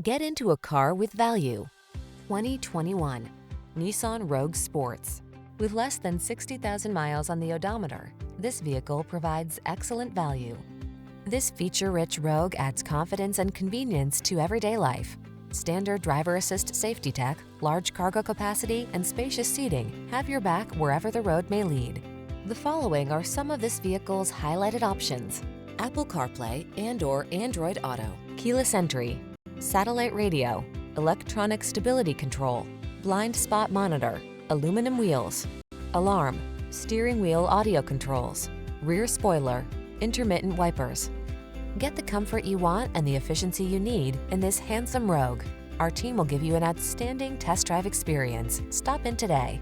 Get into a car with value. 2021 Nissan Rogue Sports. With less than 60,000 miles on the odometer, this vehicle provides excellent value. This feature-rich Rogue adds confidence and convenience to everyday life. Standard driver assist safety tech, large cargo capacity, and spacious seating have your back wherever the road may lead. The following are some of this vehicle's highlighted options: Apple CarPlay and/or Android Auto, keyless entry, satellite radio, electronic stability control, blind spot monitor, aluminum wheels, alarm, steering wheel audio controls, rear spoiler, intermittent wipers. Get the comfort you want and the efficiency you need in this handsome Rogue. Our team will give you an outstanding test drive experience. Stop in today.